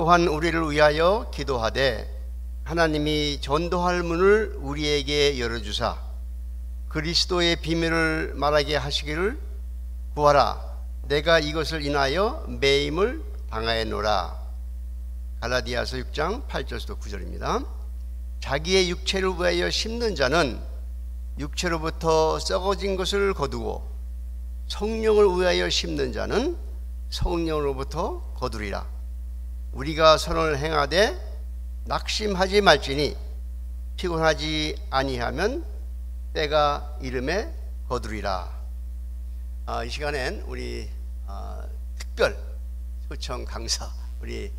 또한 우리를 위하여 기도하되 하나님이 전도할 문을 우리에게 열어주사 그리스도의 비밀을 말하게 하시기를 구하라. 내가 이것을 인하여 매임을 당하였노라. 갈라디아서 6장 8절에서 9절입니다. 자기의 육체를 위하여 심는 자는 육체로부터 썩어진 것을 거두고 성령을 위하여 심는 자는 성령으로부터 거두리라. 우리가 선을 행하되 낙심하지 말지니 피곤하지 아니하면 때가 이름에 거두리라. 이 시간엔 우리 특별 초청 강사 우리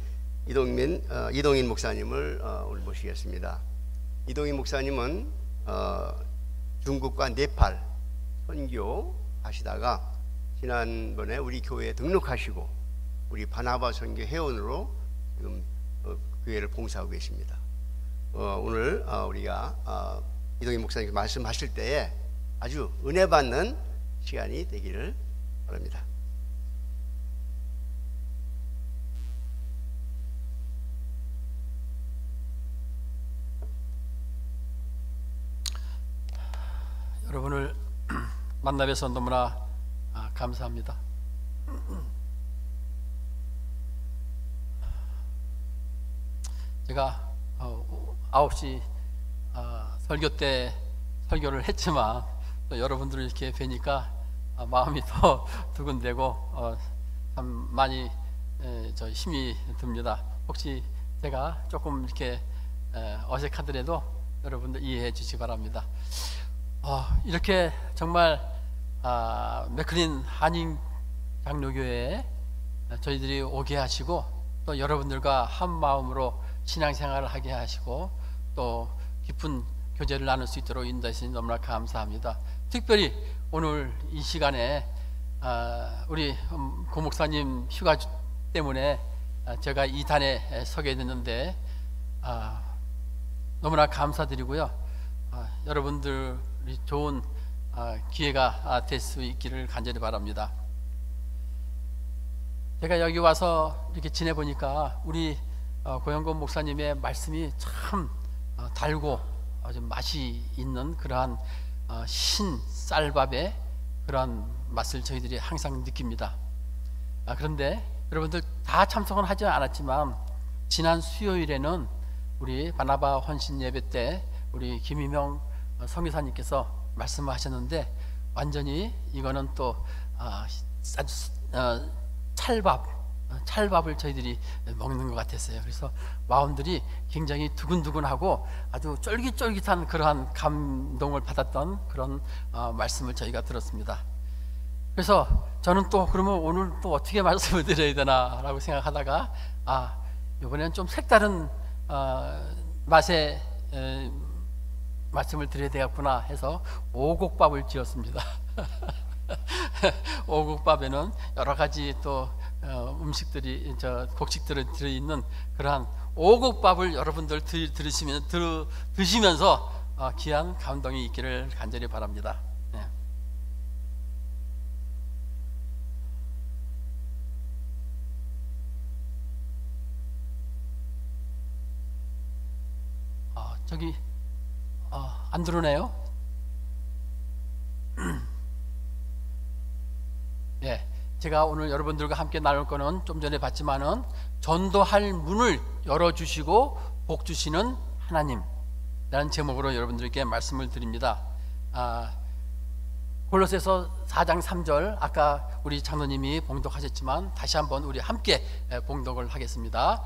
이동인 목사님을 오늘 모시겠습니다. 이동인 목사님은 중국과 네팔 선교 하시다가 지난번에 우리 교회에 등록하시고 우리 바나바 선교 회원으로 지금 교회를 봉사하고 계십니다. 오늘 우리가 이동인 목사님께 말씀하실 때에 아주 은혜 받는 시간이 되기를 바랍니다. 여러분을 만나 뵈서 너무나 감사합니다. 제가 9시 설교 때 설교를 했지만 또 여러분들을 이렇게 뵈니까 마음이 더 두근대고 참 많이 힘이 듭니다. 혹시 제가 조금 이렇게 어색하더라도 여러분들 이해해 주시기 바랍니다. 이렇게 정말 맥클린 한인 장로교회에 저희들이 오게 하시고 또 여러분들과 한 마음으로 신앙생활을 하게 하시고 또 깊은 교제를 나눌 수 있도록 인도하시니 너무나 감사합니다. 특별히 오늘 이 시간에 우리 고 목사님 휴가 때문에 제가 이 단에 서게 됐는데 너무나 감사드리고요. 여러분들이 좋은 기회가 될 수 있기를 간절히 바랍니다. 제가 여기 와서 이렇게 지내보니까 우리 고영곤 목사님의 말씀이 참 달고 아주 맛이 있는 그러한 쌀밥의 그러한 맛을 저희들이 항상 느낍니다. 그런데 여러분들 다 참석은 하지 않았지만 지난 수요일에는 우리 바나바 헌신 예배 때 우리 김희명 성교사님께서 말씀하셨는데 완전히 이거는 또 찰밥을 저희들이 먹는 것 같았어요. 그래서 마음들이 굉장히 두근두근하고 아주 쫄깃쫄깃한 그러한 감동을 받았던 그런 말씀을 저희가 들었습니다. 그래서 저는 또 그러면 오늘 또 어떻게 말씀을 드려야 되나 라고 생각하다가 이번에는 좀 색다른 맛의 말씀을 드려야 되겠구나 해서 오곡밥을 지었습니다. 오곡밥에는 여러 가지 또 음식들이 곡식들이 들어있는 그러한 오곡밥을 여러분들 드시면서 귀한 감동이 있기를 간절히 바랍니다. 네. 저기 안 들어오네요. 네, 제가 오늘 여러분들과 함께 나눌 거는 좀 전에 봤지만은 전도할 문을 열어주시고 복 주시는 하나님이라는 제목으로 여러분들께 말씀을 드립니다. 골로새서 4장 3절 아까 우리 장로님이 봉독하셨지만 다시 한번 우리 함께 봉독을 하겠습니다.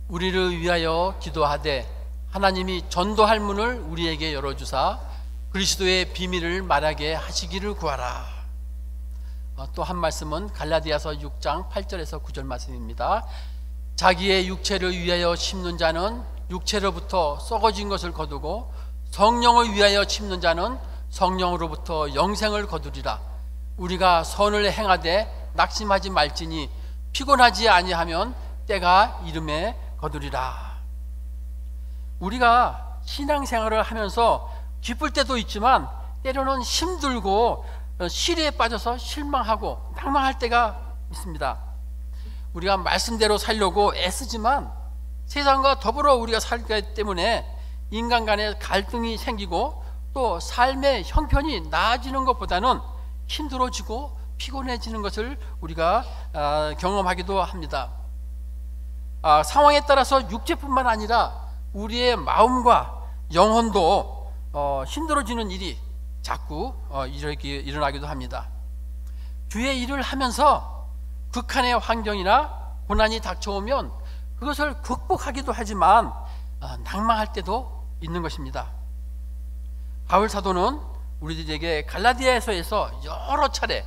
우리를 위하여 기도하되 하나님이 전도할 문을 우리에게 열어주사 그리스도의 비밀을 말하게 하시기를 구하라. 또 한 말씀은 갈라디아서 6장 8절에서 9절 말씀입니다. 자기의 육체를 위하여 심는 자는 육체로부터 썩어진 것을 거두고 성령을 위하여 심는 자는 성령으로부터 영생을 거두리라. 우리가 선을 행하되 낙심하지 말지니 피곤하지 아니하면 때가 이름에 거두리라. 우리가 신앙생활을 하면서 기쁠 때도 있지만 때로는 힘들고 시리에 빠져서 실망하고 낭망할 때가 있습니다. 우리가 말씀대로 살려고 애쓰지만 세상과 더불어 우리가 살기 때문에 인간 간의 갈등이 생기고 또 삶의 형편이 나아지는 것보다는 힘들어지고 피곤해지는 것을 우리가 경험하기도 합니다. 상황에 따라서 육체뿐만 아니라 우리의 마음과 영혼도 힘들어지는 일이 자꾸 일어나기도 합니다. 주의 일을 하면서 극한의 환경이나 고난이 닥쳐오면 그것을 극복하기도 하지만 낭망할 때도 있는 것입니다. 바울 사도는 우리들에게 갈라디아서에서 여러 차례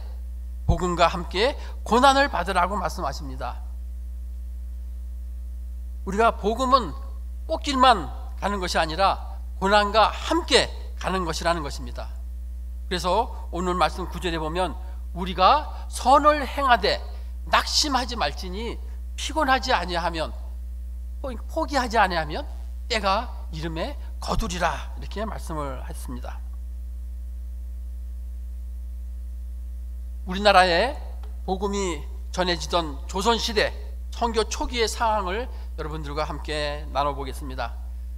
복음과 함께 고난을 받으라고 말씀하십니다. 우리가 복음은 꽃길만 가는 것이 아니라 고난과 함께 가는 것이라는 것입니다. 그래서 오늘 말씀 9절에 보면 우리가 선을 행하되 낙심하지 말지니 피곤하지 아니하면 포기하지 아니하면 때가 이름에 거두리라 이렇게 말씀을 했습니다. 우리나라에 복음이 전해지던 조선시대 선교 초기의 상황을 여러분들과 함께 나눠보겠습니다.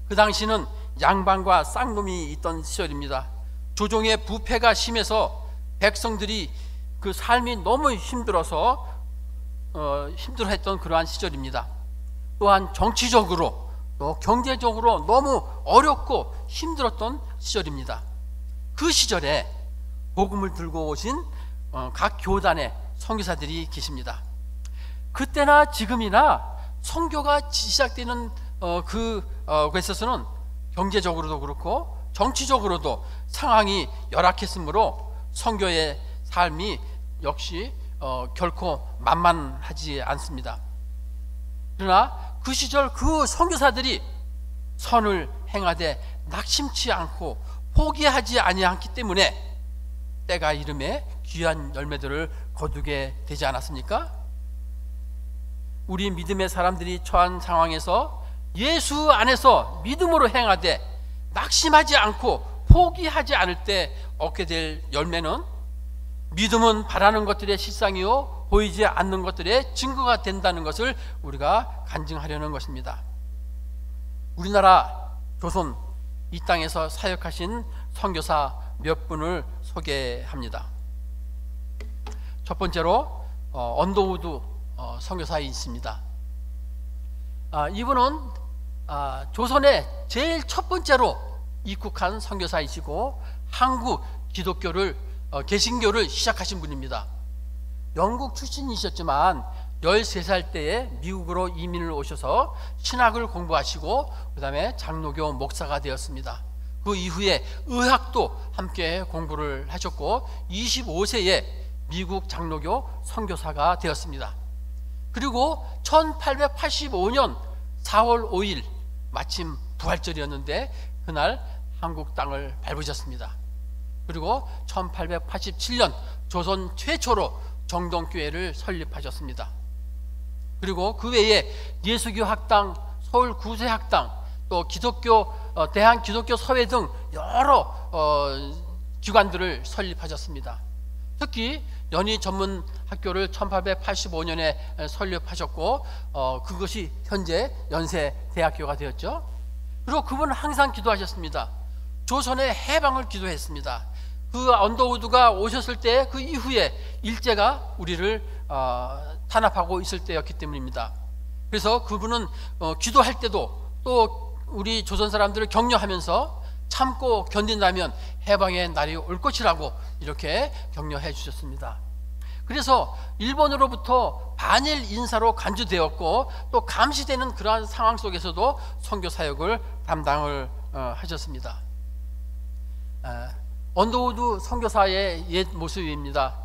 그 당시는 양반과 쌍놈이 있던 시절입니다. 조정의 부패가 심해서 백성들이 그 삶이 너무 힘들어서 힘들어했던 그러한 시절입니다. 또한 정치적으로 또 경제적으로 너무 어렵고 힘들었던 시절입니다. 그 시절에 복음을 들고 오신 각 교단의 선교사들이 계십니다. 그때나 지금이나 선교가 시작되는 그곳에서는 경제적으로도 그렇고 정치적으로도 상황이 열악했으므로 선교의 삶이 역시 결코 만만하지 않습니다. 그러나 그 시절 그 선교사들이 선을 행하되 낙심치 않고 포기하지 아니하기 때문에 때가 이름에 귀한 열매들을 거두게 되지 않았습니까? 우리 믿음의 사람들이 처한 상황에서 예수 안에서 믿음으로 행하되 낙심하지 않고 포기하지 않을 때 얻게 될 열매는 믿음은 바라는 것들의 실상이요 보이지 않는 것들의 증거가 된다는 것을 우리가 간증하려는 것입니다. 우리나라 조선 이 땅에서 사역하신 선교사 몇 분을 소개합니다. 첫 번째로 언더우드 선교사이십니다. 이분은 조선에 제일 첫 번째로 입국한 선교사이시고 한국 기독교를 개신교를 시작하신 분입니다. 영국 출신이셨지만 13살 때에 미국으로 이민을 오셔서 신학을 공부하시고 그 다음에 장로교 목사가 되었습니다. 그 이후에 의학도 함께 공부를 하셨고 25세에 미국 장로교 선교사가 되었습니다. 그리고 1885년 4월 5일 마침 부활절이었는데 그날 한국 땅을 밟으셨습니다. 그리고 1887년 조선 최초로 정동교회를 설립하셨습니다. 그리고 그 외에 예수교 학당, 서울 구세학당, 또 기독교 대한기독교 서회 등 여러 기관들을 설립하셨습니다. 특히 연희 전문 학교를 1885년에 설립하셨고 그것이 현재 연세대학교가 되었죠. 그리고 그분은 항상 기도하셨습니다. 조선의 해방을 기도했습니다. 그 언더우드가 오셨을 때 그 이후에 일제가 우리를 탄압하고 있을 때였기 때문입니다. 그래서 그분은 기도할 때도 또 우리 조선 사람들을 격려하면서 참고 견딘다면 해방의 날이 올 것이라고 이렇게 격려해 주셨습니다. 그래서 일본으로부터 반일 인사로 간주되었고 또 감시되는 그러한 상황 속에서도 선교 사역을 담당을 하셨습니다. 언더우드 선교사의 옛 모습입니다.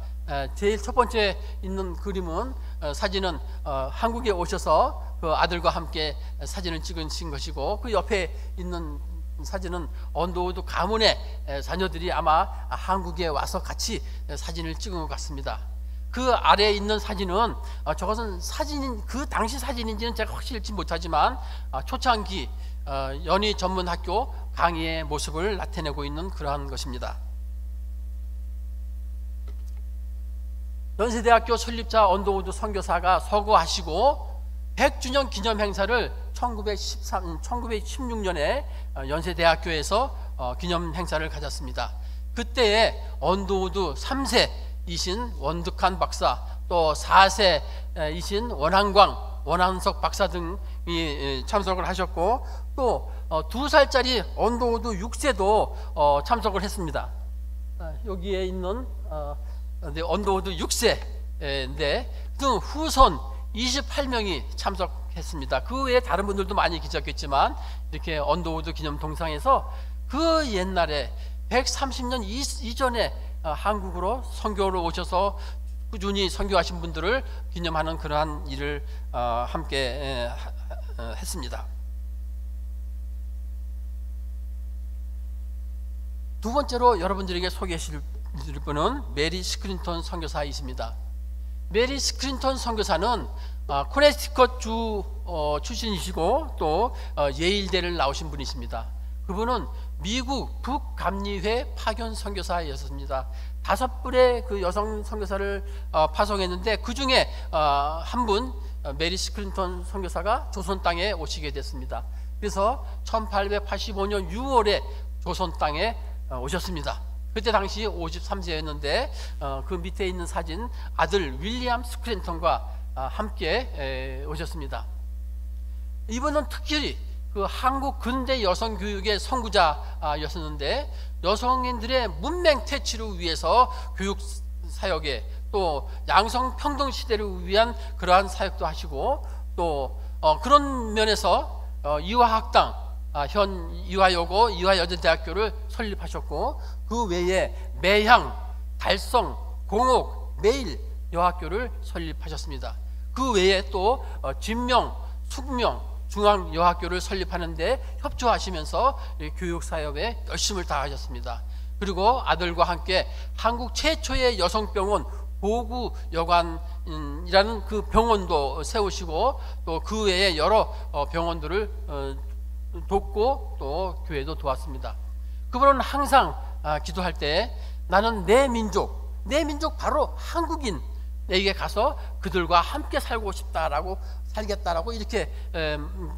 제일 첫 번째 있는 그림은 사진은 한국에 오셔서 그 아들과 함께 사진을 찍으신 것이고 그 옆에 있는 사진은 언더우드 가문의 자녀들이 아마 한국에 와서 같이 사진을 찍은 것 같습니다. 그 아래에 있는 사진은 저것은 사진인 그 당시 사진인지는 제가 확실히 못하지만 초창기 연희 전문학교 강의의 모습을 나타내고 있는 그러한 것입니다. 연세대학교 설립자 언더우드 선교사가 서거하시고 100주년 기념 행사를 1916년에 연세대학교에서 기념 행사를 가졌습니다. 그때에 언더우드 3세이신 원득한 박사, 또 4세이신 원한석 박사 등이 참석을 하셨고, 또 2살짜리 언더우드 6세도 참석을 했습니다. 여기에 있는 언더우드 6세인데 그 후손 28명이 참석했습니다. 그 외에 다른 분들도 많이 계셨겠지만 이렇게 언더우드 기념 동상에서 그 옛날에 130년 이전에 한국으로 선교를 오셔서 꾸준히 선교하신 분들을 기념하는 그러한 일을 함께 했습니다. 두 번째로 여러분들에게 소개해드릴 분은 메리 스크린턴 선교사이십니다. 메리 스크린턴 선교사는 코네티컷 주 출신이시고 또 예일대를 나오신 분이십니다. 그분은 미국 북감리회 파견 선교사였습니다. 5분의 그 여성 선교사를 파송했는데 그 중에 한 분, 메리 스크린턴 선교사가 조선 땅에 오시게 됐습니다. 그래서 1885년 6월에 조선 땅에 오셨습니다. 그때 당시 53세였는데 그 밑에 있는 사진, 아들 윌리엄 스크린턴과 함께 오셨습니다. 이분은 특히 그 한국 근대 여성 교육의 선구자였었는데 여성인들의 문맹 퇴치를 위해서 교육 사역에, 또 양성 평등 시대를 위한 그러한 사역도 하시고, 또 그런 면에서 이화학당, 현 이화여고 이화여자대학교를 설립하셨고, 그 외에 매향, 달성, 공옥, 매일 여학교를 설립하셨습니다. 그 외에 또 진명, 숙명, 중앙여학교를 설립하는데 협조하시면서 교육사역에 열심을 다하셨습니다. 그리고 아들과 함께 한국 최초의 여성병원 보구여관이라는 그 병원도 세우시고, 또 그 외에 여러 병원들을 돕고 또 교회도 도왔습니다. 그분은 항상 기도할 때 나는 내 민족 바로 한국인에게 가서 그들과 함께 살고 싶다라고, 살겠다라고 이렇게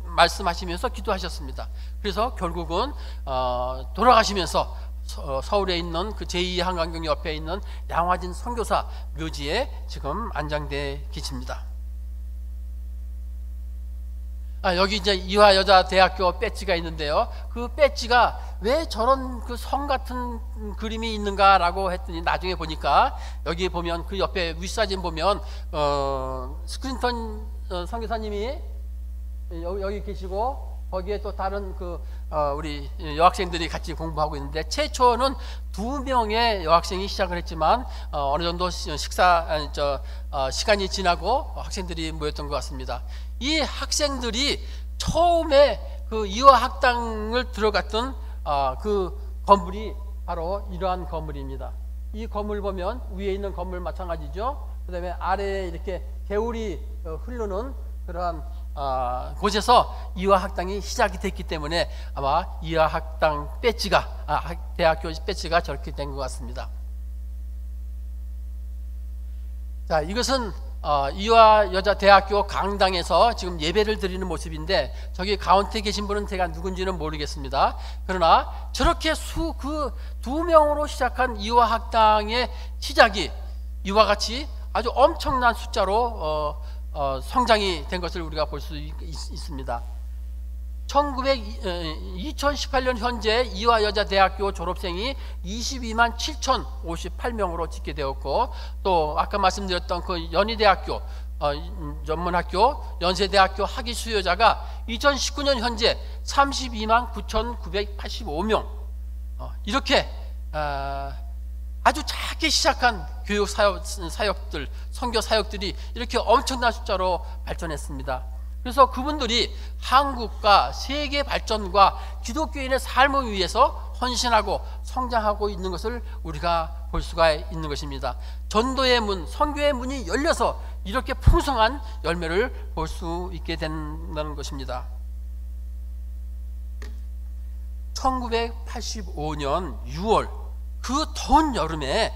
말씀하시면서 기도하셨습니다. 그래서 결국은 돌아가시면서 서울에 있는 그 제2한강경 옆에 있는 양화진 선교사 묘지에 지금 안장돼 계십니다. 여기 이제 이화여자대학교 배지가 있는데요. 그 배지가 왜 저런 그 성 같은 그림이 있는가라고 했더니 나중에 보니까 여기 보면 그 옆에 윗사진 보면 스크린턴 선교사님이 여기 계시고, 거기에 또 다른 그 우리 여학생들이 같이 공부하고 있는데, 최초는 2명의 여학생이 시작을 했지만 어느 정도 시간이 지나고 학생들이 모였던 것 같습니다. 이 학생들이 처음에 그 이화학당을 들어갔던 그 건물이 바로 이러한 건물입니다. 이 건물 보면 위에 있는 건물 마찬가지죠. 그 다음에 아래에 이렇게 개울이 흐르는 그러한 곳에서 이화학당이 시작이 됐기 때문에 아마 이화학당 배지가 대학교 배지가 저렇게 된 것 같습니다. 자, 이것은 이화여자대학교 강당에서 지금 예배를 드리는 모습인데, 저기 가운데 계신 분은 제가 누군지는 모르겠습니다. 그러나 저렇게 그 2명으로 시작한 이화학당의 시작이 이와 같이 아주 엄청난 숫자로 성장이 된 것을 우리가 볼 수 있습니다. 2018년 현재 이화여자대학교 졸업생이 22만 7,058명으로 집계 되었고, 또 아까 말씀드렸던 그 연희대학교 전문학교, 연세대학교 학위 수요자가 2019년 현재 32만 9,985명. 이렇게 아주 작게 시작한 교육 사역들, 선교 사역들이 이렇게 엄청난 숫자로 발전했습니다. 그래서 그분들이 한국과 세계 발전과 기독교인의 삶을 위해서 헌신하고 성장하고 있는 것을 우리가 볼 수가 있는 것입니다. 전도의 문, 선교의 문이 열려서 이렇게 풍성한 열매를 볼 수 있게 된다는 것입니다. 1985년 6월 그 더운 여름에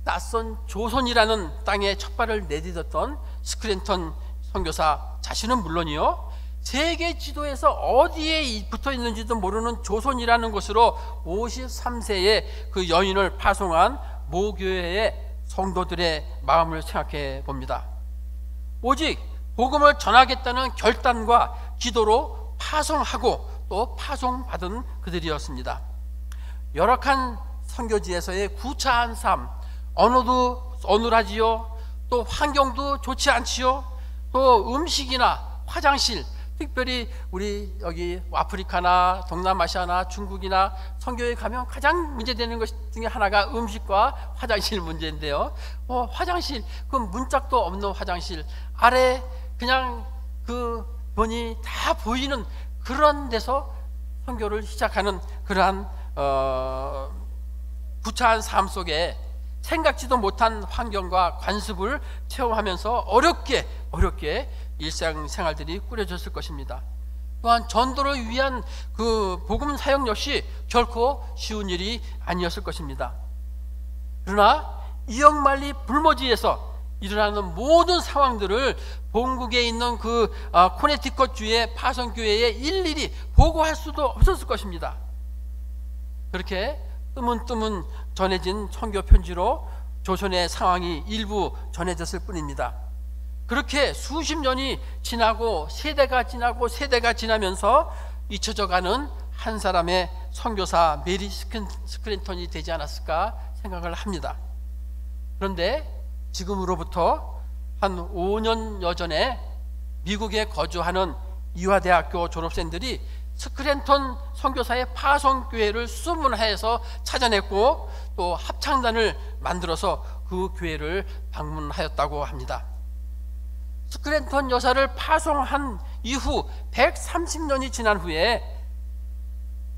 낯선 조선이라는 땅에 첫 발을 내딛었던 스크랜턴 선교사 자신은 물론이요, 세계 지도에서 어디에 붙어 있는지도 모르는 조선이라는 곳으로 53세의 그 여인을 파송한 모교회의 성도들의 마음을 생각해 봅니다. 오직 복음을 전하겠다는 결단과 기도로 파송하고 또 파송받은 그들이었습니다. 열악한 선교지에서의 구차한 삶, 언어도 어눌하지요, 또 환경도 좋지 않지요, 또 음식이나 화장실, 특별히 우리 여기 아프리카나 동남아시아나 중국이나 선교에 가면 가장 문제되는 것 중에 하나가 음식과 화장실 문제인데요. 화장실, 그 문짝도 없는 화장실, 아래 그냥 그 문이 다 보이는 그런 데서 선교를 시작하는 그러한 구차한 삶 속에 생각지도 못한 환경과 관습을 체험하면서 어렵게 일상생활들이 꾸려졌을 것입니다. 또한 전도를 위한 그 복음 사역 역시 결코 쉬운 일이 아니었을 것입니다. 그러나 이역만리 불모지에서 일어나는 모든 상황들을 본국에 있는 그 코네티컷 주의 파송교회에 일일이 보고할 수도 없었을 것입니다. 그렇게 뜨문뜨문 전해진 선교 편지로 조선의 상황이 일부 전해졌을 뿐입니다. 그렇게 수십 년이 지나고 세대가 지나면서 잊혀져가는 한 사람의 선교사 메리 스크랜턴이 되지 않았을까 생각을 합니다. 그런데 지금으로부터 한 5년여 전에 미국에 거주하는 이화대학교 졸업생들이 스크랜턴 선교사의 파송교회를 수문하여서 찾아냈고 또 합창단을 만들어서 그 교회를 방문하였다고 합니다. 스크랜턴 여사를 파송한 이후 130년이 지난 후에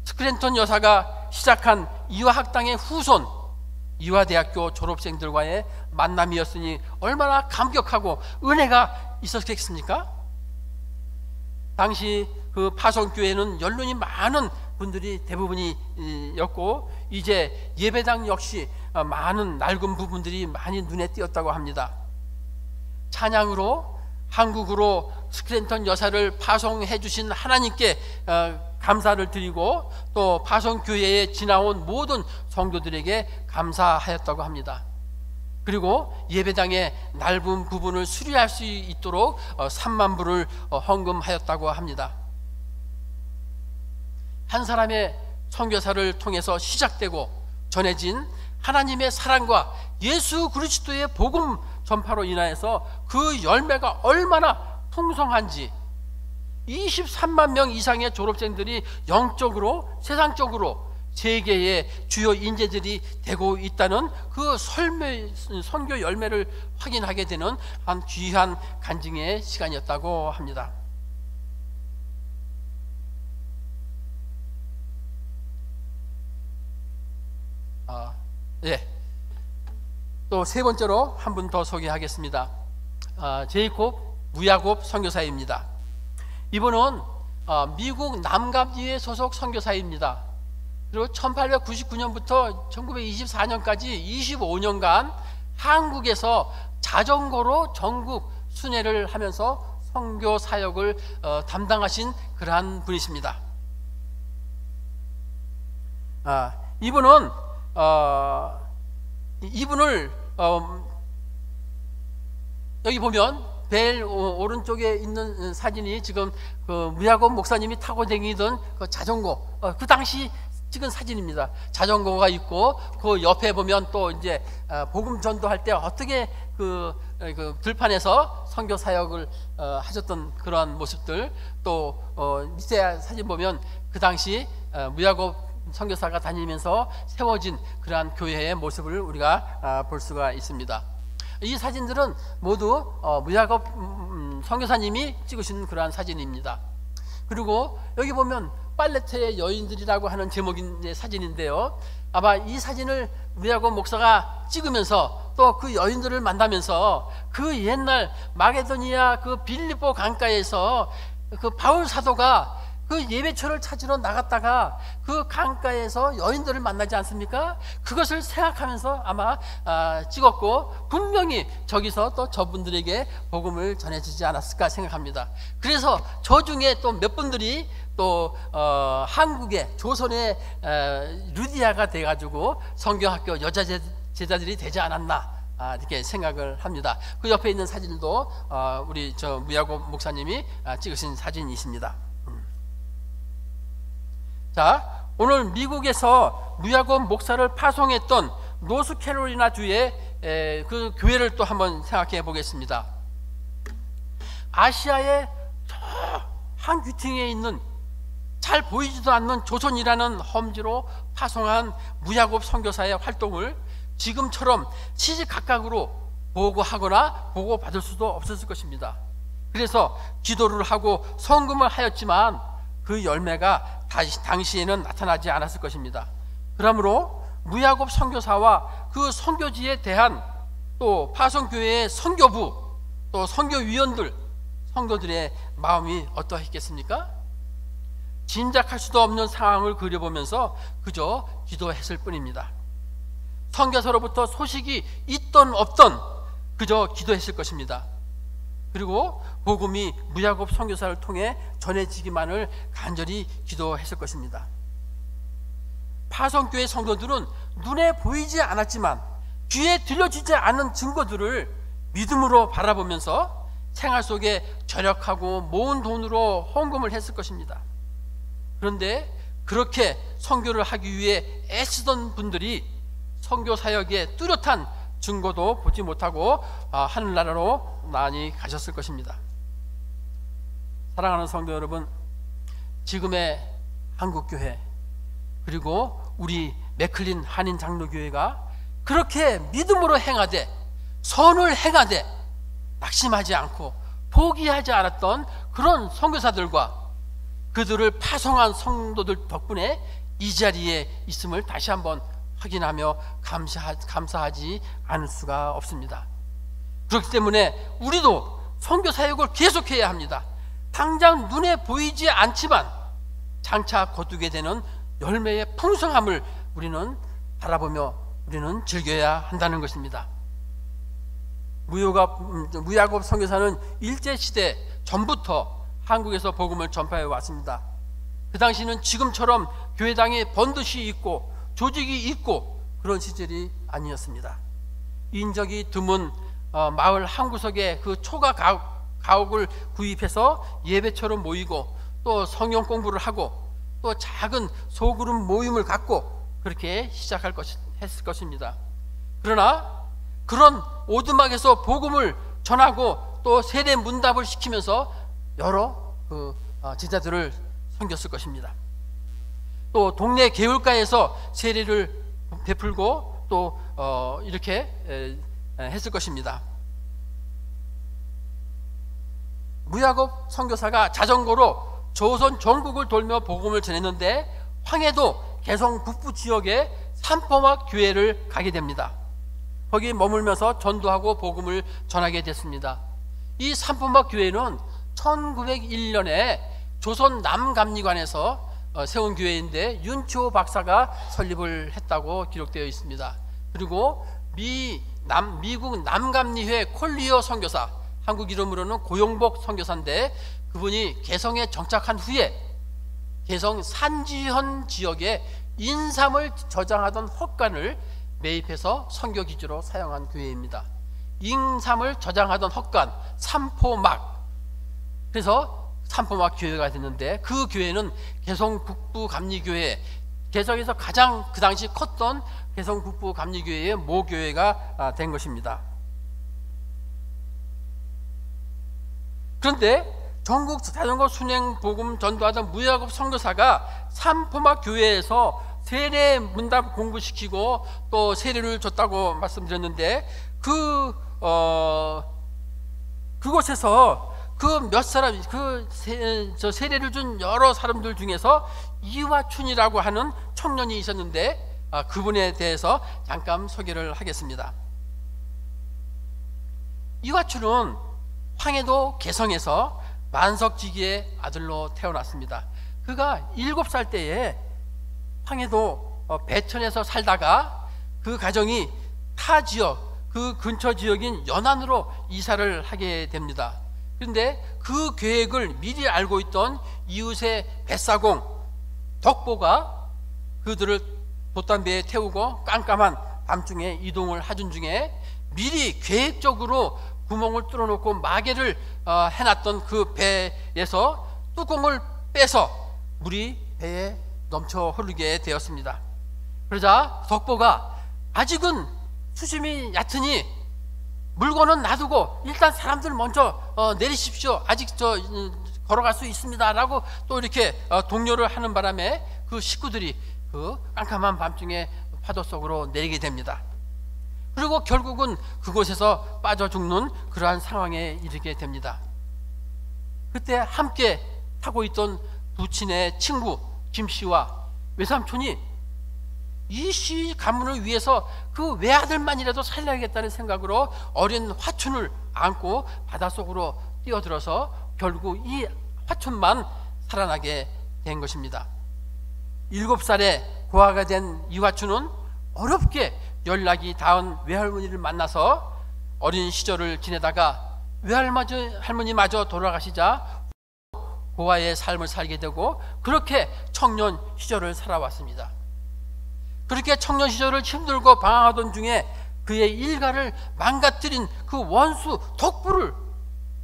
스크랜턴 여사가 시작한 이화학당의 후손 이화대학교 졸업생들과의 만남이었으니 얼마나 감격하고 은혜가 있었겠습니까? 당시 그 파송교회는 연륜이 많은 분들이 대부분이었고 이제 예배당 역시 많은 낡은 부분들이 많이 눈에 띄었다고 합니다. 찬양으로 한국으로 스크랜턴 여사를 파송해 주신 하나님께 감사를 드리고 또 파송교회에 지나온 모든 성도들에게 감사하였다고 합니다. 그리고 예배당의 넓은 부분을 수리할 수 있도록 3만 불을 헌금하였다고 합니다. 한 사람의 선교사를 통해서 시작되고 전해진 하나님의 사랑과 예수 그리스도의 복음 전파로 인하여서 그 열매가 얼마나 풍성한지 23만 명 이상의 졸업생들이 영적으로 세상적으로 세계의 주요 인재들이 되고 있다는 그 선교 열매를 확인하게 되는 한 귀한 간증의 시간이었다고 합니다. 또 세 번째로 한 분 더 소개하겠습니다. 제이콥 무야곱 선교사입니다. 이분은 미국 남감주의 소속 선교사입니다. 그리고 1899년부터 1924년까지 25년간 한국에서 자전거로 전국 순회를 하면서 선교 사역을 담당하신 그러한 분이십니다. 이분을 여기 보면 벨 오른쪽에 있는 사진이 지금 그 무야곱 목사님이 타고 다니던 그 자전거, 그 당시 찍은 사진입니다. 자전거가 있고 그 옆에 보면 또 이제 복음 전도할 때 어떻게 그 들판에서 선교 사역을 하셨던 그러한 모습들, 또 밑에 사진 보면 그 당시 무야곱 선교사가 다니면서 세워진 그러한 교회의 모습을 우리가 볼 수가 있습니다. 이 사진들은 모두 무야곱 선교사님이 찍으신 그러한 사진입니다. 그리고 여기 보면 팔레트의 여인들이라고 하는 제목의 사진인데요, 아마 이 사진을 무야곱 목사가 찍으면서 또 그 여인들을 만나면서 그 옛날 마게도니아 그 빌립보 강가에서 그 바울 사도가 그 예배처를 찾으러 나갔다가 그 강가에서 여인들을 만나지 않습니까? 그것을 생각하면서 아마 찍었고, 분명히 저기서 또 저분들에게 복음을 전해주지 않았을까 생각합니다. 그래서 저 중에 또 몇 분들이 또 한국의 조선의 루디아가 돼가지고 성경학교 여자 제자들이 되지 않았나, 이렇게 생각을 합니다. 그 옆에 있는 사진도 우리 저 무야곱 목사님이 찍으신 사진이십니다. 자, 오늘 미국에서 무야곱 목사를 파송했던 노스캐롤리나 주의 그 교회를 또 한번 생각해 보겠습니다. 아시아의 저 한 귀퉁이에 있는 잘 보이지도 않는 조선이라는 험지로 파송한 무야곱 선교사의 활동을 지금처럼 시시각각으로 보고하거나 보고받을 수도 없었을 것입니다. 그래서 기도를 하고 헌금을 하였지만 그 열매가 당시에는 나타나지 않았을 것입니다. 그러므로 무야곱 선교사와 그 선교지에 대한 또 파송교회의 선교부, 또 선교위원들, 성도들의 마음이 어떠했겠습니까? 짐작할 수도 없는 상황을 그려보면서 그저 기도했을 뿐입니다. 선교사로부터 소식이 있던 없던 그저 기도했을 것입니다. 그리고 복음이 무야곱 선교사를 통해 전해지기만을 간절히 기도했을 것입니다. 파송교회 성도들은 눈에 보이지 않았지만 귀에 들려지지 않은 증거들을 믿음으로 바라보면서 생활 속에 절약하고 모은 돈으로 헌금을 했을 것입니다. 그런데 그렇게 선교를 하기 위해 애쓰던 분들이 선교 사역의 뚜렷한 증거도 보지 못하고 하늘나라로 많이 가셨을 것입니다. 사랑하는 성도 여러분, 지금의 한국교회 그리고 우리 맥클린 한인 장로교회가 그렇게 믿음으로 행하되 선을 행하되 낙심하지 않고 포기하지 않았던 그런 선교사들과 그들을 파송한 성도들 덕분에 이 자리에 있음을 다시 한번 확인하며 감사하지 않을 수가 없습니다. 그렇기 때문에 우리도 선교 사역을 계속해야 합니다. 당장 눈에 보이지 않지만 장차 거두게 되는 열매의 풍성함을 우리는 바라보며 우리는 즐겨야 한다는 것입니다. 무야곱 선교사는 일제시대 전부터 한국에서 복음을 전파해 왔습니다. 그 당시는 지금처럼 교회당에 번듯이 있고 조직이 있고 그런 시절이 아니었습니다. 인적이 드문 마을 한 구석에 그 초가 가옥을 구입해서 예배처럼 모이고 또 성경 공부를 하고 또 작은 소그룹 모임을 갖고 그렇게 했을 것입니다. 그러나 그런 오두막에서 복음을 전하고 또 세례 문답을 시키면서 여러 제자들을 섬겼을 것입니다. 또 동네 개울가에서 세례를 베풀고 또 이렇게 했을 것입니다. 무야곱 선교사가 자전거로 조선 전국을 돌며 복음을 전했는데 황해도 개성 북부 지역에 산포막 교회를 가게 됩니다. 거기 머물면서 전도하고 복음을 전하게 됐습니다. 이 산포막 교회는 1901년에 조선 남감리관에서 세운 교회인데 윤치호 박사가 설립을 했다고 기록되어 있습니다. 그리고 미국 남감리회 콜리어 선교사, 한국 이름으로는 고용복 선교사인데 그분이 개성에 정착한 후에 개성 산지현 지역에 인삼을 저장하던 헛간을 매입해서 선교 기지로 사용한 교회입니다. 인삼을 저장하던 헛간, 산포막, 그래서 산포막 교회가 됐는데 그 교회는 개성 북부 감리교회, 개성에서 가장 그 당시 컸던 개성 북부 감리교회의 모교회가 된 것입니다. 그런데 전국 자전거 순행 복음 전도하던 무야곱 선교사가 산포막 교회에서 세례 문답 공부시키고 또 세례를 줬다고 말씀드렸는데 그곳에서 그 몇 사람 세례를 준 여러 사람들 중에서 이화춘이라고 하는 청년이 있었는데 그분에 대해서 잠깐 소개를 하겠습니다. 이화춘은 황해도 개성에서 만석지기의 아들로 태어났습니다. 그 그가 7살 때에 황해도 배천에서 살다가 그 가정이 타 지역, 그 근처 지역인 연안으로 이사를 하게 됩니다. 그런데 그 계획을 미리 알고 있던 이웃의 뱃사공 덕보가 그들을 돛담배에 태우고 깜깜한 밤중에 이동을 하던 중에 미리 계획적으로 구멍을 뚫어놓고 마개를 해놨던 그 배에서 뚜껑을 빼서 물이 배에 넘쳐 흐르게 되었습니다. 그러자 덕보가 아직은 수심이 얕으니 물건은 놔두고 일단 사람들 먼저 내리십시오. 아직 걸어갈 수 있습니다 라고 또 이렇게 독려를 하는 바람에 그 식구들이 그 깜깜한 밤중에 파도 속으로 내리게 됩니다. 그리고 결국은 그곳에서 빠져 죽는 그러한 상황에 이르게 됩니다. 그때 함께 타고 있던 부친의 친구 김씨와 외삼촌이 이씨 가문을 위해서 그 외아들만이라도 살려야겠다는 생각으로 어린 화춘을 안고 바닷속으로 뛰어들어서 결국 이 화춘만 살아나게 된 것입니다. 7살에 고아가 된 이 화춘은 어렵게 연락이 닿은 외할머니를 만나서 어린 시절을 지내다가 외할머니마저 돌아가시자 고아의 삶을 살게 되고 그렇게 청년 시절을 살아왔습니다. 그렇게 청년 시절을 힘들고 방황하던 중에 그의 일가를 망가뜨린 그 원수 덕부를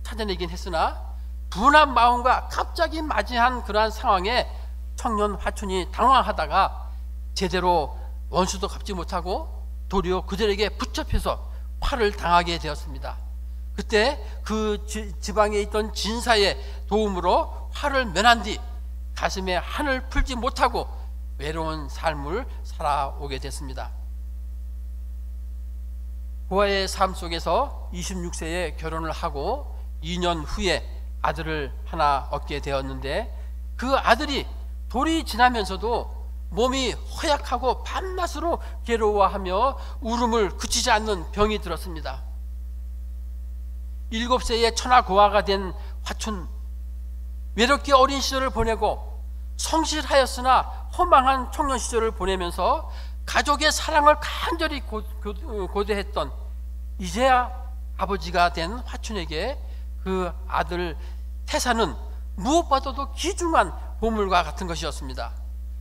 찾아내긴 했으나 분한 마음과 갑자기 맞이한 그러한 상황에 청년 화춘이 당황하다가 제대로 원수도 갚지 못하고 도리어 그들에게 붙잡혀서 화를 당하게 되었습니다. 그때 그 지방에 있던 진사의 도움으로 화를 면한 뒤 가슴에 한을 풀지 못하고 외로운 삶을 살아오게 됐습니다. 고아의 삶 속에서 26세에 결혼을 하고 2년 후에 아들을 하나 얻게 되었는데 그 아들이 돌이 지나면서도 몸이 허약하고 밤낮으로 괴로워하며 울음을 그치지 않는 병이 들었습니다. 7세에 천하고아가 된 화춘, 외롭게 어린 시절을 보내고 성실하였으나 허망한 청년 시절을 보내면서 가족의 사랑을 간절히 고대했던 이제야 아버지가 된 화춘에게 그 아들 태사는 무엇보다도 귀중한 보물과 같은 것이었습니다.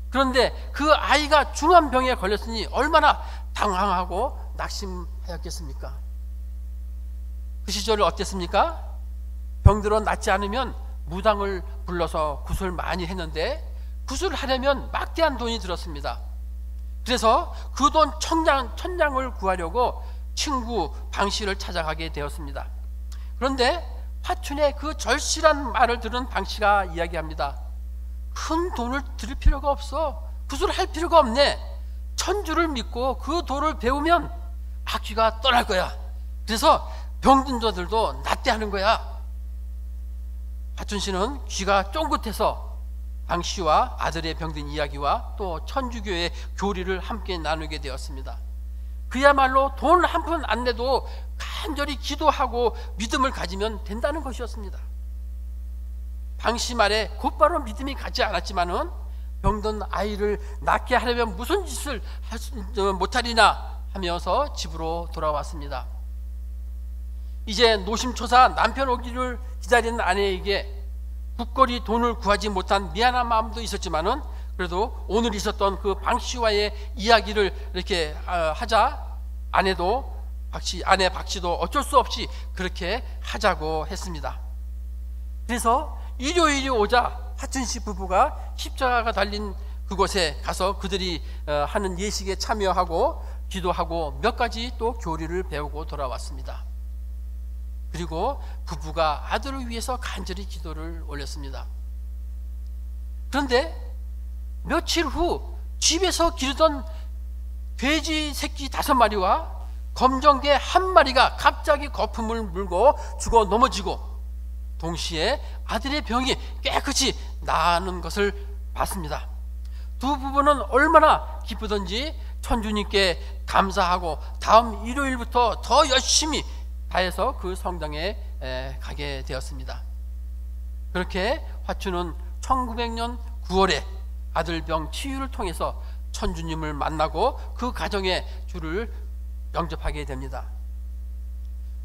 그런데 그 아이가 중한 병에 걸렸으니 얼마나 당황하고 낙심하였겠습니까? 그 시절을 어땠습니까? 병들어 낫지 않으면 무당을 불러서 굿을 많이 했는데 굿을 하려면 막대한 돈이 들었습니다. 그래서 그 돈 천냥을 구하려고 친구 방씨를 찾아가게 되었습니다. 그런데 화춘의 그 절실한 말을 들은 방씨가 이야기합니다. 큰 돈을 들일 필요가 없어. 굿을 할 필요가 없네. 천주를 믿고 그 도를 배우면 악귀가 떠날 거야. 그래서 병든 자들도 낫게 하는 거야. 화춘 씨는 귀가 쫑긋해서 방 씨와 아들의 병든 이야기와 또 천주교의 교리를 함께 나누게 되었습니다. 그야말로 돈 한 푼 안 내도 간절히 기도하고 믿음을 가지면 된다는 것이었습니다. 방 씨 말에 곧바로 믿음이 가지 않았지만은 병든 아이를 낫게 하려면 무슨 짓을 못하리나 하면서 집으로 돌아왔습니다. 이제 노심초사 남편 오기를 기다리는 아내에게 국거리 돈을 구하지 못한 미안한 마음도 있었지만은 그래도 오늘 있었던 그 방 씨와의 이야기를 이렇게 하자 아내 박 씨도 어쩔 수 없이 그렇게 하자고 했습니다. 그래서 일요일이 오자 화춘 씨 부부가 십자가가 달린 그곳에 가서 그들이 하는 예식에 참여하고 기도하고 몇 가지 또 교리를 배우고 돌아왔습니다. 그리고 부부가 아들을 위해서 간절히 기도를 올렸습니다. 그런데 며칠 후 집에서 기르던 돼지 새끼 5마리와 검정개 1마리가 갑자기 거품을 물고 죽어 넘어지고 동시에 아들의 병이 깨끗이 나는 것을 봤습니다. 두 부부는 얼마나 기쁘던지 천주님께 감사하고 다음 일요일부터 더 열심히 다해서 그 성당에 가게 되었습니다. 그렇게 화춘은 1900년 9월에 아들병 치유를 통해서 천주님을 만나고 그 가정에 주를 영접하게 됩니다.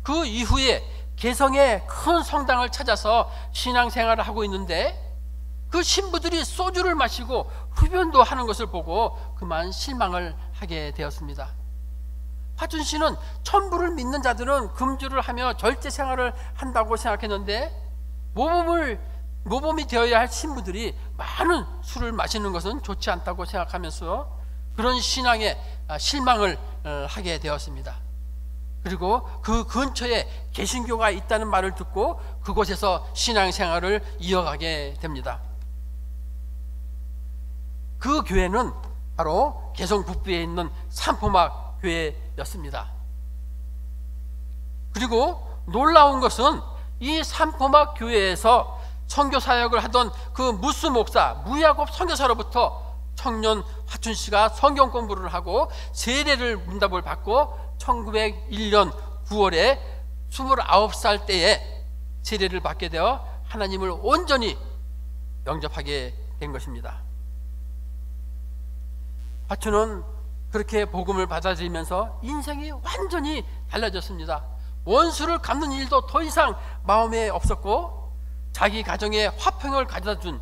그 이후에 개성의 큰 성당을 찾아서 신앙생활을 하고 있는데 그 신부들이 소주를 마시고 흡연도 하는 것을 보고 그만 실망을 하게 되었습니다. 화춘 씨는 천부를 믿는 자들은 금주를 하며 절제 생활을 한다고 생각했는데 모범이 되어야 할 신부들이 많은 술을 마시는 것은 좋지 않다고 생각하면서 그런 신앙에 실망을 하게 되었습니다. 그리고 그 근처에 개신교가 있다는 말을 듣고 그곳에서 신앙생활을 이어가게 됩니다. 그 교회는 바로 개성 북부에 있는 산포막 교회였습니다. 그리고 놀라운 것은 이 산포막 교회에서 선교사역을 하던 그 무스 목사 무야곱 선교사로부터 청년 화춘 씨가 성경 공부를 하고 세례를 문답을 받고 1901년 9월에 29살 때에 세례를 받게 되어 하나님을 온전히 영접하게 된 것입니다. 화춘은 그렇게 복음을 받아들이면서 인생이 완전히 달라졌습니다. 원수를 갚는 일도 더 이상 마음에 없었고 자기 가정에 화평을 가져다준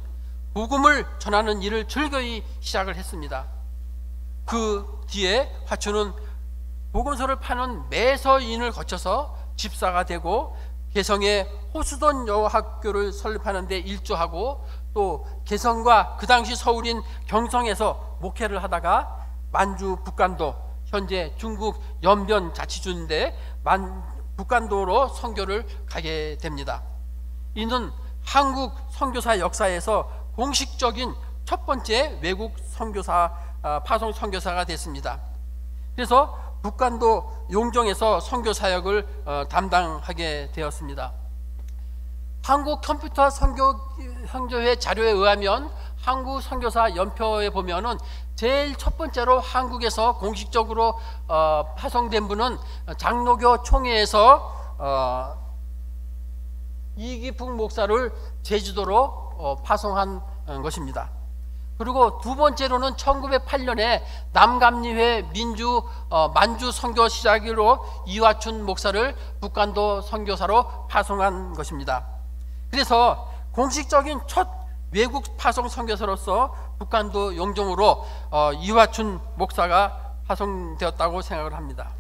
복음을 전하는 일을 즐거이 시작을 했습니다. 그 뒤에 화춘은 복음서를 파는 매서인을 거쳐서 집사가 되고 개성의 호수돈 여학교를 설립하는 데 일조하고 또 개성과 그 당시 서울인 경성에서 목회를 하다가 만주 북간도 현재 중국 연변 자치주인데 북간도로 선교를 가게 됩니다. 이는 한국 선교사 역사에서 공식적인 첫 번째 외국 선교사 파송 선교사가 됐습니다. 그래서 북간도 용정에서 선교 사역을 담당하게 되었습니다. 한국 컴퓨터 선교회 자료에 의하면 한국 선교사 연표에 보면은 제일 첫 번째로 한국에서 공식적으로 파송된 분은 장로교 총회에서 이기풍 목사를 제주도로 파송한 것입니다. 그리고 두 번째로는 1908년에 남감리회 만주 선교 시작으로 이화춘 목사를 북간도 선교사로 파송한 것입니다. 그래서 공식적인 첫 외국 파송 선교사로서 북간도 용종으로 이화춘 목사가 파송되었다고 생각을 합니다.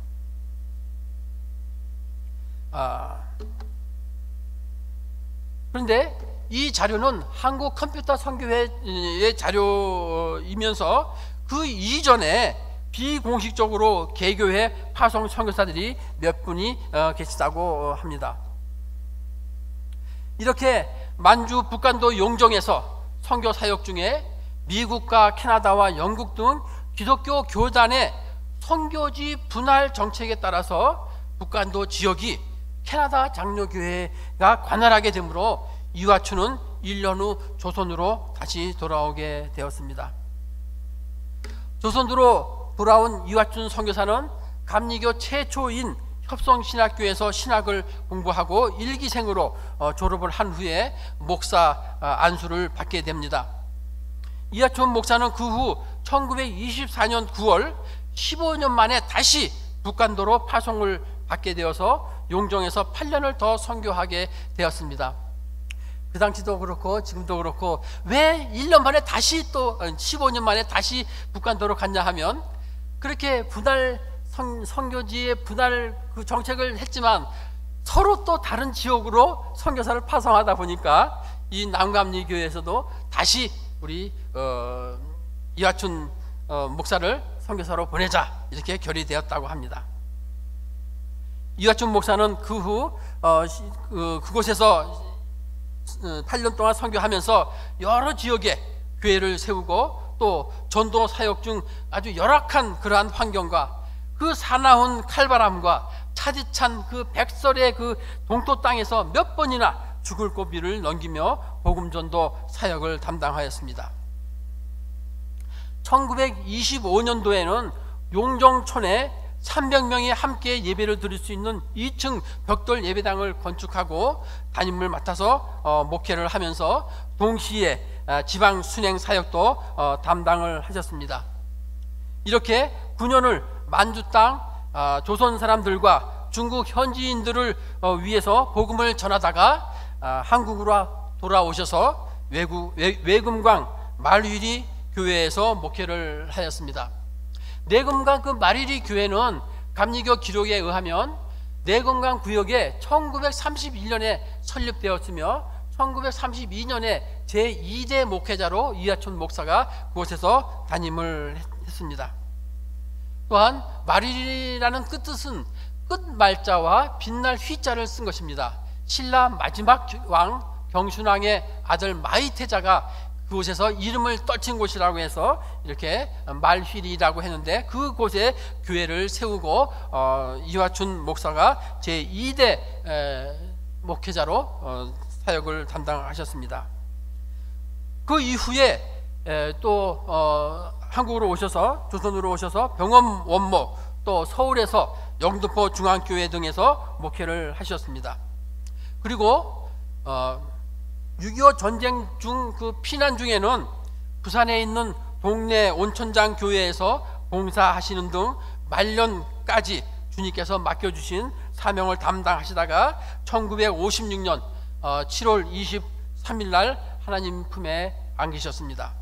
그런데 이 자료는 한국 컴퓨터 선교회의 자료이면서 그 이전에 비공식적으로 개교회 파송 선교사들이 몇 분이 계시다고 합니다. 이렇게 만주 북간도 용정에서 선교 사역 중에 미국과 캐나다와 영국 등 기독교 교단의 선교지 분할 정책에 따라서 북간도 지역이 캐나다 장로교회가 관할하게 되므로 이화춘은 1년 후 조선으로 다시 돌아오게 되었습니다. 조선으로 돌아온 이화춘 선교사는 감리교 최초인 협성신학교에서 신학을 공부하고 일기생으로 졸업을 한 후에 목사 안수를 받게 됩니다. 이화춘 목사는 그 후 1924년 9월 15년 만에 다시 북간도로 파송을 받게 되어서 용정에서 8년을 더 선교하게 되었습니다. 그 당시도 그렇고 지금도 그렇고 왜 1년 만에 다시 또 15년 만에 다시 북간도로 갔냐 하면 그렇게 분할 선교지의 분할 그 정책을 했지만 서로 또 다른 지역으로 선교사를 파송하다 보니까 이 남감리 교회에서도 다시 우리 이화춘 목사를 선교사로 보내자 이렇게 결의되었다고 합니다. 이화춘 목사는 그 후 그곳에서 8년 동안 선교하면서 여러 지역에 교회를 세우고 또 전도 사역 중 아주 열악한 그러한 환경과 그 사나운 칼바람과 차디찬 그 백설의 그 동토 땅에서 몇 번이나 죽을 고비를 넘기며 복음전도 사역을 담당하였습니다. 1925년도에는 용정촌에 300명이 함께 예배를 드릴 수 있는 2층 벽돌 예배당을 건축하고 담임을 맡아서 목회를 하면서 동시에 지방 순행 사역도 담당을 하셨습니다. 이렇게 9년을 만주 땅 조선 사람들과 중국 현지인들을 위해서 복음을 전하다가 한국으로 돌아오셔서 외금강 마리리 교회에서 목회를 하였습니다. 내금강 그 마리리 교회는 감리교 기록에 의하면 내금강 구역에 1931년에 설립되었으며 1932년에 제2대 목회자로 이하춘 목사가 그곳에서 담임을 했습니다. 또한 마리리라는 뜻은 끝말자와 빛날 휘자를 쓴 것입니다. 신라 마지막 왕 경순왕의 아들 마이태자가 그곳에서 이름을 떨친 곳이라고 해서 이렇게 말휘리라고 했는데, 그곳에 교회를 세우고 이화춘 목사가 제2대 목회자로 사역을 담당하셨습니다. 그 이후에 또 한국으로 오셔서 조선으로 오셔서 병원 원목, 또 서울에서 영등포 중앙교회 등에서 목회를 하셨습니다. 그리고 6.25 전쟁 중 그 피난 중에는 부산에 있는 동네 온천장 교회에서 봉사하시는 등 말년까지 주님께서 맡겨주신 사명을 담당하시다가 1956년 7월 23일 날 하나님 품에 안기셨습니다.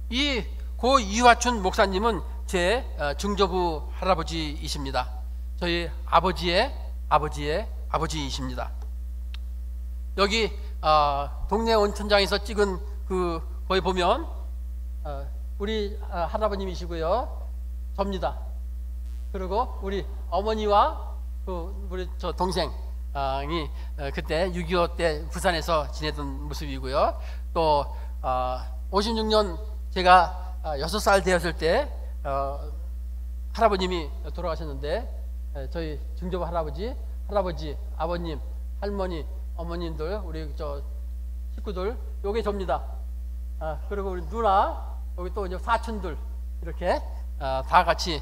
이 고 이화춘 목사님은 제 증조부 할아버지이십니다. 저희 아버지의 아버지이십니다. 여기 동네 온천장에서 찍은 거기 보면 우리 할아버님이시고요, 접니다. 그리고 우리 어머니와 우리 저 동생이 그때 6.25 때 부산에서 지내던 모습이고요. 또 56년 제가 6살 되었을 때 할아버님이 돌아가셨는데, 저희 증조부 할아버지, 아버님, 할머니, 어머님들, 우리 저 식구들, 요게 접니다. 그리고 우리 누나, 여기 또 이제 사촌들, 이렇게 다 같이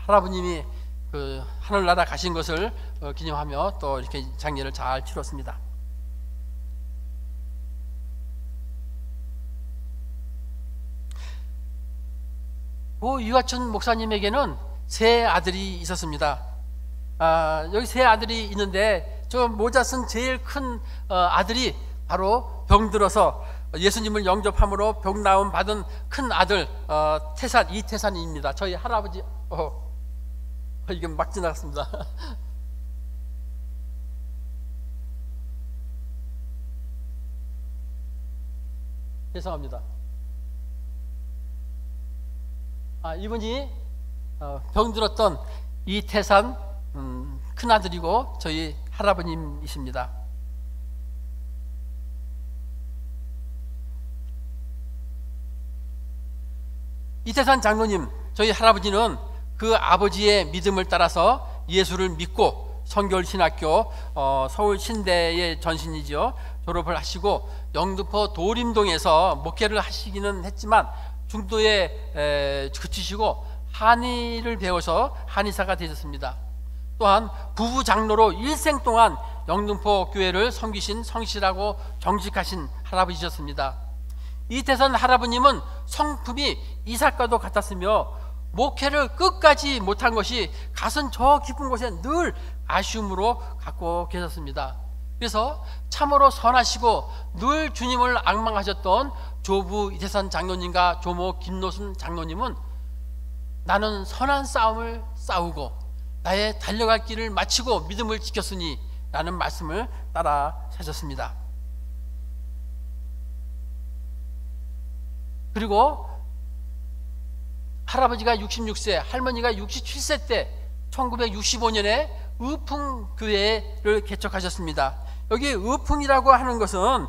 할아버님이 그 하늘나라 가신 것을 기념하며 또 이렇게 장례를 잘 치렀습니다. 고 이화춘 목사님에게는 세 아들이 있었습니다. 여기 세 아들이 있는데, 저 모자 쓴 제일 큰 아들이 바로 병들어서 예수님을 영접함으로 병나음 받은 큰 아들 이태산입니다. 저희 할아버지. 이게 막 지나갔습니다. 죄송합니다. 이분이 병들었던 이태산 큰아들이고 저희 할아버님이십니다. 이태산 장로님, 저희 할아버지는 그 아버지의 믿음을 따라서 예수를 믿고 성결신학교 서울 신대의 전신이죠, 졸업을 하시고 영등포 도림동에서 목회를 하시기는 했지만 중도에 그치시고 한의를 배워서 한의사가 되셨습니다. 또한 부부 장로로 일생 동안 영등포 교회를 섬기신 성실하고 정직하신 할아버지셨습니다. 이태선 할아버님은 성품이 이삭과도 같았으며 목회를 끝까지 못한 것이 가슴 저 깊은 곳에 늘 아쉬움으로 갖고 계셨습니다. 그래서 참으로 선하시고 늘 주님을 앙망하셨던 조부 이태선 장로님과 조모 김노순 장로님은 나는 선한 싸움을 싸우고 나의 달려갈 길을 마치고 믿음을 지켰으니 라는 말씀을 따라 사셨습니다. 그리고 할아버지가 66세, 할머니가 67세 때 1965년에 의풍교회를 개척하셨습니다. 여기 의풍이라고 하는 것은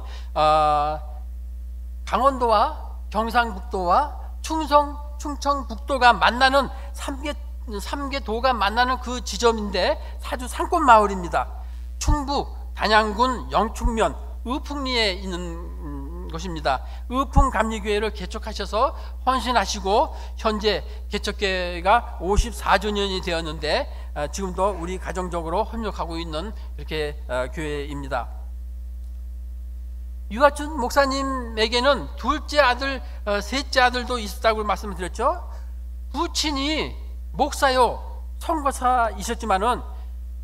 강원도와 경상북도와 충청북도가 만나는 3개 도가 만나는 그 지점인데 사주 산골 마을입니다. 충북 단양군 영축면 의풍리에 있는 것입니다. 의풍감리교회를 개척하셔서 헌신하시고 현재 개척교회가 54주년이 되었는데 지금도 우리 가정적으로 협력하고 있는 이렇게 교회입니다. 유아춘 목사님에게는 둘째 아들, 셋째 아들도 있었다고 말씀을 드렸죠. 부친이 목사요 선교사이셨지만은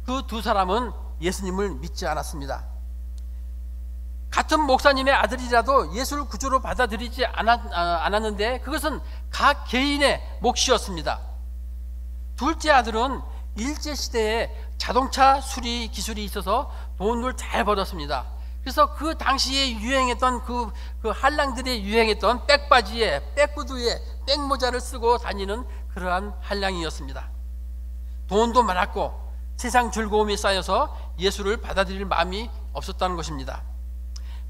그 두 사람은 예수님을 믿지 않았습니다. 같은 목사님의 아들이라도 예수를 구주로 받아들이지 않았는데 그것은 각 개인의 몫이었습니다. 둘째 아들은 일제시대에 자동차 수리 기술이 있어서 돈을 잘 벌었습니다. 그래서 그 당시에 유행했던 그 한량들이 유행했던 백바지에 백구두에 백모자를 쓰고 다니는 그러한 한량이었습니다. 돈도 많았고 세상 즐거움이 쌓여서 예수를 받아들일 마음이 없었다는 것입니다.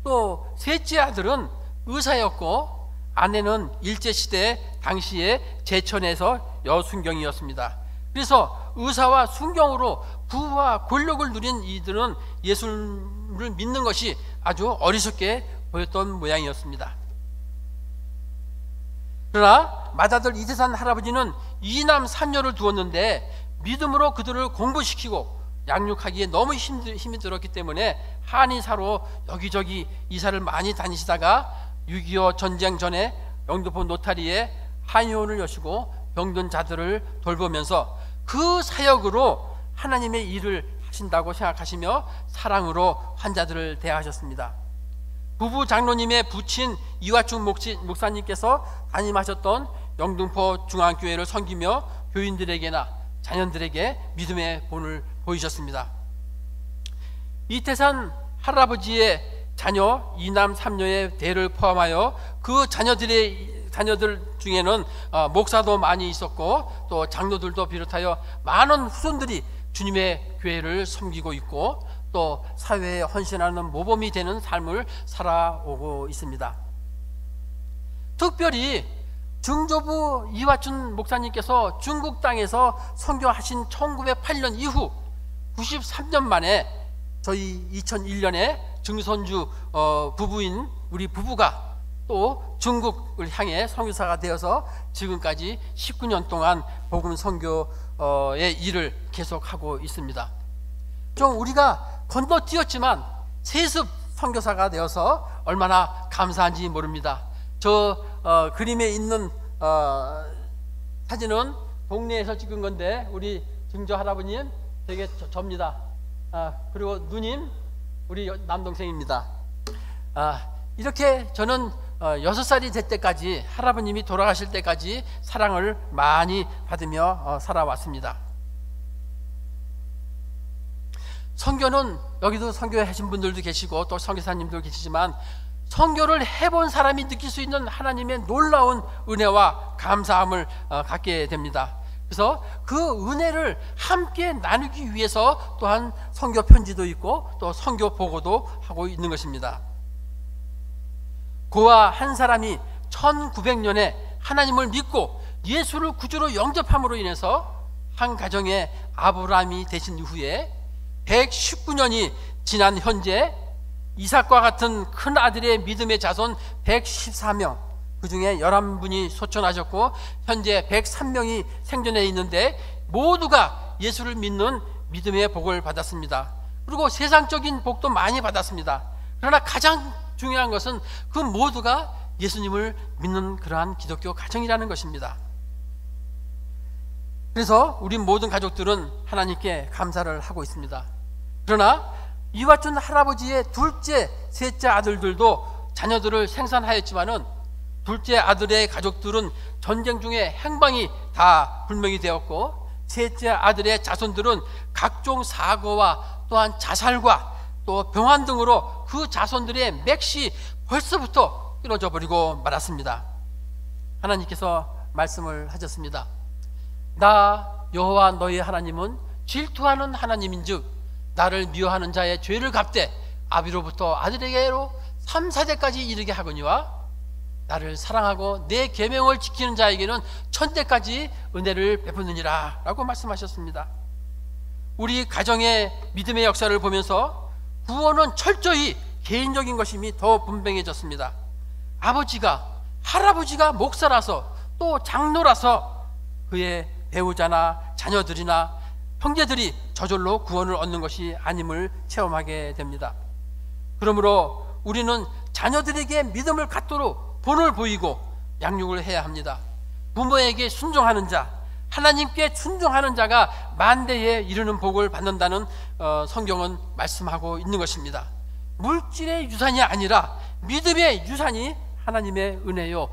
또 셋째 아들은 의사였고 아내는 일제시대 당시에 제천에서 여순경이었습니다. 그래서 의사와 순경으로 부와 권력을 누린 이들은 예수를 믿는 것이 아주 어리석게 보였던 모양이었습니다. 그러나 맏아들 이태산 할아버지는 이남 삼녀를 두었는데 믿음으로 그들을 공부시키고 양육하기에 너무 힘이 들었기 때문에 한의사로 여기저기 이사를 많이 다니시다가 6.25 전쟁 전에 영등포 노타리에 한의원을 여시고 병든 자들을 돌보면서 그 사역으로 하나님의 일을 하신다고 생각하시며 사랑으로 환자들을 대하셨습니다. 부부 장로님의 부친 이화충 목사님께서 담임하셨던 영등포 중앙교회를 섬기며 교인들에게나 자녀들에게 믿음의 본을 보이셨습니다. 이태산 할아버지의 자녀 이남 삼녀의 대를 포함하여 그 자녀들 중에는 목사도 많이 있었고 또 장로들도 비롯하여 많은 후손들이 주님의 교회를 섬기고 있고 또 사회에 헌신하는 모범이 되는 삶을 살아오고 있습니다. 특별히 증조부 이화춘 목사님께서 중국 땅에서 선교하신 1908년 이후 93년 만에 저희 2001년에 증손주 부부인 우리 부부가 또 중국을 향해 선교사가 되어서 지금까지 19년 동안 복음 선교의 일을 계속하고 있습니다. 좀 우리가 건너뛰었지만 세습 선교사가 되어서 얼마나 감사한지 모릅니다. 저 그림에 있는 사진은 동네에서 찍은 건데 우리 증조 할아버님 되게 접니다. 그리고 누님 우리 남동생입니다. 이렇게 저는 6살이 될 때까지 할아버님이 돌아가실 때까지 사랑을 많이 받으며 살아왔습니다. 선교는 여기도 선교하신 분들도 계시고 또 선교사님도 계시지만 선교를 해본 사람이 느낄 수 있는 하나님의 놀라운 은혜와 감사함을 갖게 됩니다. 그래서 그 은혜를 함께 나누기 위해서 또한 선교 편지도 있고 또 선교 보고도 하고 있는 것입니다. 고아 한 사람이 1900년에 하나님을 믿고 예수를 구주로 영접함으로 인해서 한 가정의 아브라함이 되신 이후에 119년이 지난 현재 이삭과 같은 큰 아들의 믿음의 자손 114명, 그 중에 11분이 소천하셨고 현재 103명이 생존해 있는데 모두가 예수를 믿는 믿음의 복을 받았습니다. 그리고 세상적인 복도 많이 받았습니다. 그러나 가장 중요한 것은 그 모두가 예수님을 믿는 그러한 기독교 가정이라는 것입니다. 그래서 우리 모든 가족들은 하나님께 감사를 하고 있습니다. 그러나 이화춘 할아버지의 둘째, 셋째 아들들도 자녀들을 생산하였지만은 둘째 아들의 가족들은 전쟁 중에 행방이 다 불명이 되었고 셋째 아들의 자손들은 각종 사고와 또한 자살과 또 병환 등으로 그 자손들의 맥이 벌써부터 끊어져 버리고 말았습니다. 하나님께서 말씀을 하셨습니다. 나 여호와 너희 하나님은 질투하는 하나님인즉 나를 미워하는 자의 죄를 갚되 아비로부터 아들에게로 3, 4대까지 이르게 하거니와 나를 사랑하고 내 계명을 지키는 자에게는 천대까지 은혜를 베푸느니라 라고 말씀하셨습니다. 우리 가정의 믿음의 역사를 보면서 구원은 철저히 개인적인 것임이 더 분명해졌습니다. 아버지가, 할아버지가 목사라서 또 장로라서 그의 배우자나 자녀들이나 형제들이 저절로 구원을 얻는 것이 아님을 체험하게 됩니다. 그러므로 우리는 자녀들에게 믿음을 갖도록 본을 보이고 양육을 해야 합니다. 부모에게 순종하는 자, 하나님께 순종하는 자가 만대에 이르는 복을 받는다는 성경은 말씀하고 있는 것입니다. 물질의 유산이 아니라 믿음의 유산이 하나님의 은혜요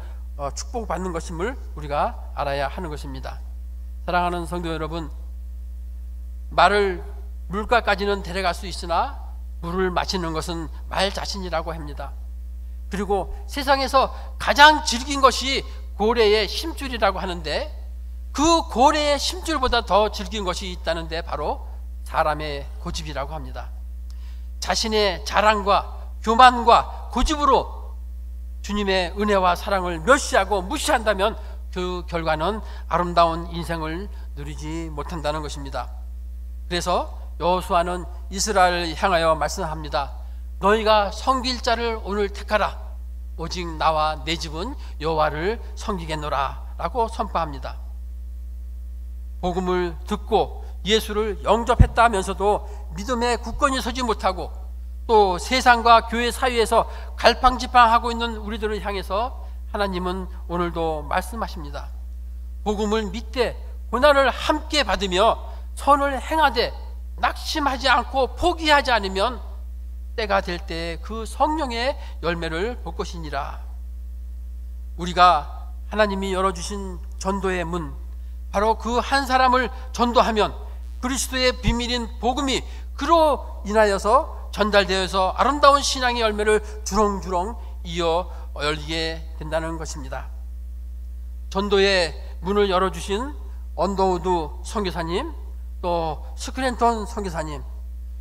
축복받는 것임을 우리가 알아야 하는 것입니다. 사랑하는 성도 여러분, 말을 물가까지는 데려갈 수 있으나 물을 마시는 것은 말 자신이라고 합니다. 그리고 세상에서 가장 질긴 것이 고래의 심줄이라고 하는데, 그 고래의 심줄보다 더 질긴 것이 있다는데 바로 사람의 고집이라고 합니다. 자신의 자랑과 교만과 고집으로 주님의 은혜와 사랑을 멸시하고 무시한다면 그 결과는 아름다운 인생을 누리지 못한다는 것입니다. 그래서 여호수아는 이스라엘을 향하여 말씀합니다. 너희가 섬길 자를 오늘 택하라. 오직 나와 내 집은 여호와를 섬기겠노라 라고 선포합니다. 복음을 듣고 예수를 영접했다면서도 믿음에 굳건히 서지 못하고 또 세상과 교회 사이에서 갈팡질팡하고 있는 우리들을 향해서 하나님은 오늘도 말씀하십니다. 복음을 믿되 고난을 함께 받으며 선을 행하되 낙심하지 않고 포기하지 않으면 때가 될 때 그 성령의 열매를 볼 것이니라. 우리가 하나님이 열어주신 전도의 문, 바로 그 한 사람을 전도하면 그리스도의 비밀인 복음이 그로 인하여서 전달되어서 아름다운 신앙의 열매를 주렁주렁 이어 열리게 된다는 것입니다. 전도의 문을 열어주신 언더우드 선교사님, 또 스크랜턴 선교사님,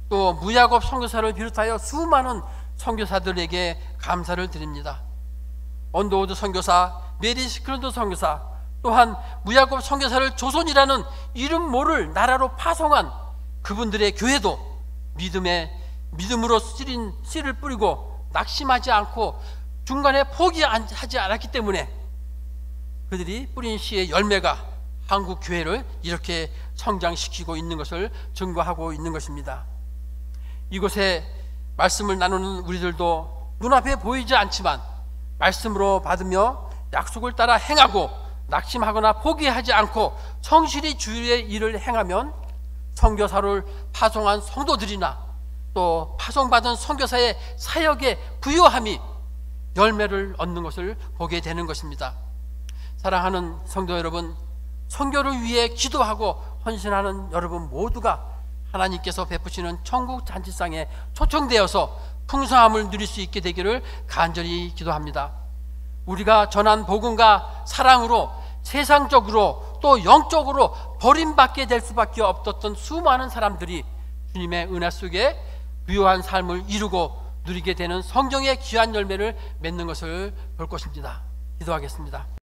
또 무야곱 선교사를 비롯하여 수많은 선교사들에게 감사를 드립니다. 언더우드 선교사, 메리 스크랜턴 선교사, 또한 무야곱 선교사를 조선이라는 이름 모를 나라로 파송한 그분들의 교회도 믿음으로 씨를 뿌리고 낙심하지 않고 중간에 포기하지 않았기 때문에 그들이 뿌린 씨의 열매가 한국 교회를 이렇게 성장시키고 있는 것을 증거하고 있는 것입니다. 이곳에 말씀을 나누는 우리들도 눈앞에 보이지 않지만 말씀으로 받으며 약속을 따라 행하고 낙심하거나 포기하지 않고 성실히 주의 일을 행하면 선교사를 파송한 성도들이나 또 파송받은 선교사의 사역의 부요함이 열매를 얻는 것을 보게 되는 것입니다. 사랑하는 성도 여러분, 선교를 위해 기도하고 헌신하는 여러분 모두가 하나님께서 베푸시는 천국 잔치상에 초청되어서 풍성함을 누릴 수 있게 되기를 간절히 기도합니다. 우리가 전한 복음과 사랑으로 세상적으로 또 영적으로 버림받게 될 수밖에 없었던 수많은 사람들이 주님의 은혜 속에 부요한 삶을 이루고 누리게 되는 성경의 귀한 열매를 맺는 것을 볼 것입니다. 기도하겠습니다.